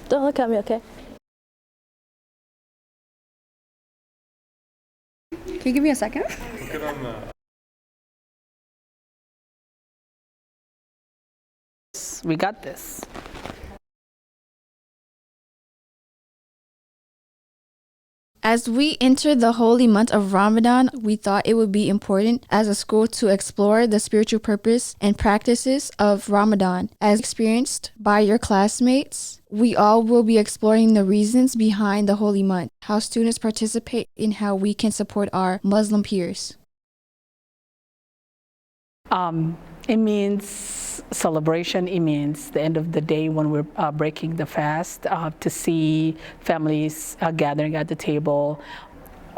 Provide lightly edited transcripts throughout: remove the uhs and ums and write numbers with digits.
Don't look at me, okay? Can you give me a second? We got this. As we enter the holy month of Ramadan, we thought it would be important as a school to explore the spiritual purpose and practices of Ramadan. As experienced by your classmates, we all will be exploring the reasons behind the holy month, how students participate, and how we can support our Muslim peers. It means celebration. It means the end of the day when we're breaking the fast, to see families gathering at the table,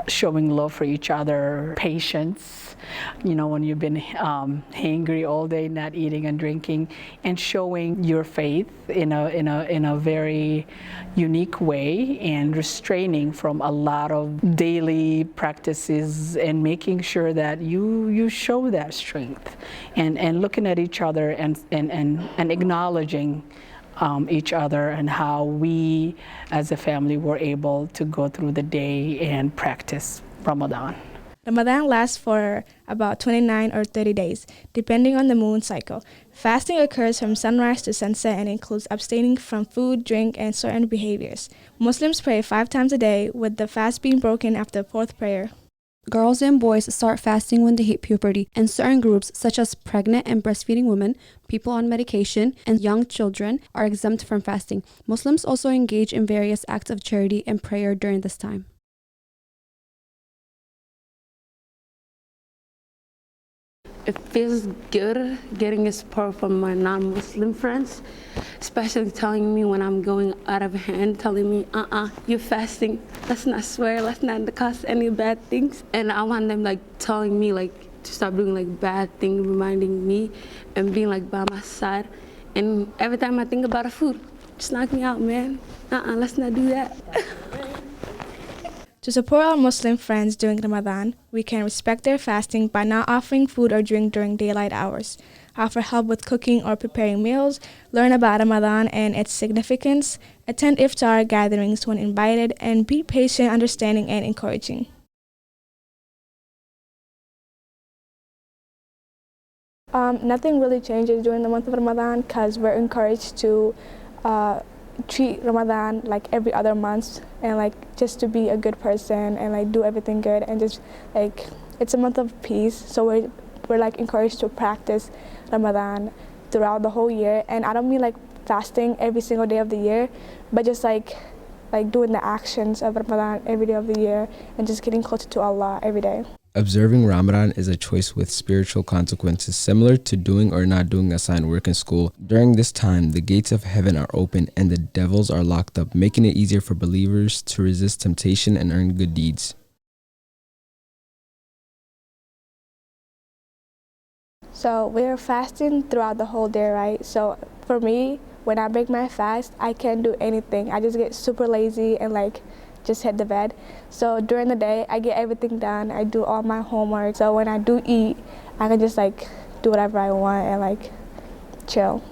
showing love for each other, patience, when you've been hangry all day, not eating and drinking, and showing your faith in a very unique way, and restraining from a lot of daily practices, and making sure that you show that strength, and looking at each other and acknowledging each other, and how we as a family were able to go through the day and practice Ramadan. Ramadan lasts for about 29 or 30 days, depending on the moon cycle. Fasting occurs from sunrise to sunset and includes abstaining from food, drink, and certain behaviors. Muslims pray 5 times a day, with the fast being broken after the 4th prayer. Girls and boys start fasting when they hit puberty, and certain groups such as pregnant and breastfeeding women, people on medication, and young children are exempt from fasting. Muslims also engage in various acts of charity and prayer during this time. It feels good getting support from my non-Muslim friends, especially telling me when I'm going out of hand, telling me, you're fasting, let's not swear, let's not cause any bad things. And I want them telling me to stop doing bad things, reminding me and being by my side. And every time I think about a food, just knock me out, man. Let's not do that. To support our Muslim friends during Ramadan, we can respect their fasting by not offering food or drink during daylight hours, offer help with cooking or preparing meals, learn about Ramadan and its significance, attend iftar gatherings when invited, and be patient, understanding, and encouraging. Nothing really changes during the month of Ramadan because we're encouraged to treat Ramadan like every other month, and just to be a good person and do everything good, and just it's a month of peace, so we're encouraged to practice Ramadan throughout the whole year. And I don't mean fasting every single day of the year, but just doing the actions of Ramadan every day of the year and just getting closer to Allah every day. Observing Ramadan is a choice with spiritual consequences, similar to doing or not doing assigned work in school. During this time, the gates of heaven are open and the devils are locked up, making it easier for believers to resist temptation and earn good deeds. So we're fasting throughout the whole day, right? So for me, when I break my fast, I can't do anything. I just get super lazy and just hit the bed. So during the day, I get everything done. I do all my homework. So when I do eat, I can just do whatever I want and chill.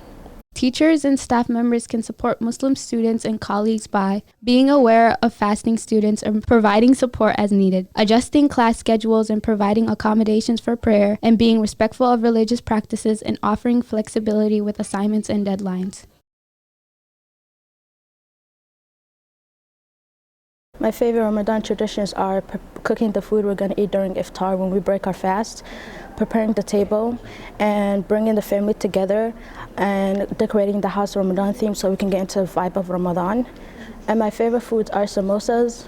Teachers and staff members can support Muslim students and colleagues by being aware of fasting students and providing support as needed, adjusting class schedules and providing accommodations for prayer, and being respectful of religious practices and offering flexibility with assignments and deadlines. My favorite Ramadan traditions are cooking the food we're going to eat during iftar when we break our fast, preparing the table, and bringing the family together, and decorating the house Ramadan theme so we can get into the vibe of Ramadan. And my favorite foods are samosas.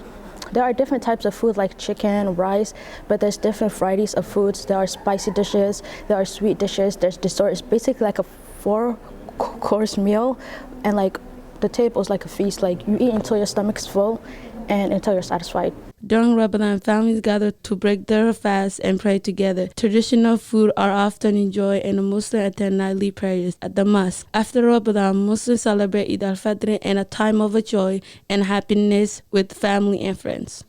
There are different types of food like chicken, rice, but there's different varieties of foods. There are spicy dishes, there are sweet dishes, there's dessert. It's basically like a 4-course meal, and the table is like a feast. You eat until your stomach's full and until you're satisfied. During Ramadan, families gather to break their fast and pray together. Traditional food are often enjoyed, and Muslims attend nightly prayers at the mosque. After Ramadan, Muslims celebrate Eid al-Fitr in a time of joy and happiness with family and friends.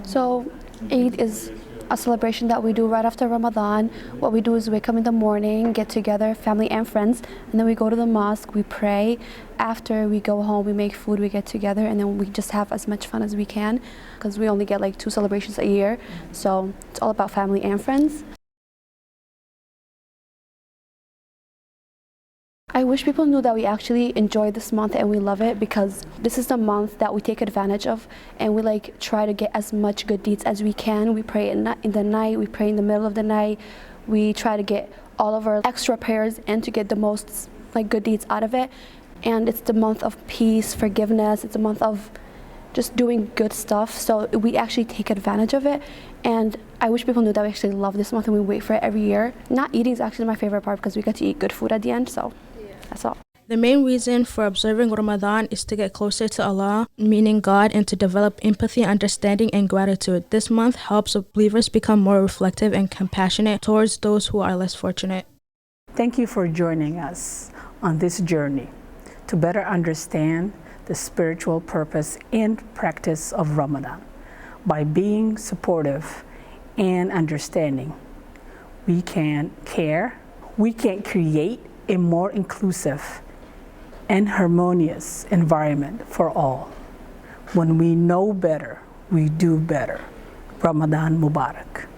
So Eid is a celebration that we do right after Ramadan. What we do is wake up in the morning, get together, family and friends, and then we go to the mosque, we pray. After we go home, we make food, we get together, and then we just have as much fun as we can because we only get like 2 celebrations a year. So it's all about family and friends. I wish people knew that we actually enjoy this month and we love it, because this is the month that we take advantage of, and we like try to get as much good deeds as we can. We pray in the night, we pray in the middle of the night. We try to get all of our extra prayers and to get the most like good deeds out of it. And it's the month of peace, forgiveness. It's a month of just doing good stuff. So we actually take advantage of it. And I wish people knew that we actually love this month and we wait for it every year. Not eating is actually my favorite part because we get to eat good food at the end. So that's all. The main reason for observing Ramadan is to get closer to Allah, meaning God, and to develop empathy, understanding, and gratitude. This month helps believers become more reflective and compassionate towards those who are less fortunate. Thank you for joining us on this journey to better understand the spiritual purpose and practice of Ramadan. By being supportive and understanding, we can care, we can create a more inclusive and harmonious environment for all. When we know better, we do better. Ramadan Mubarak.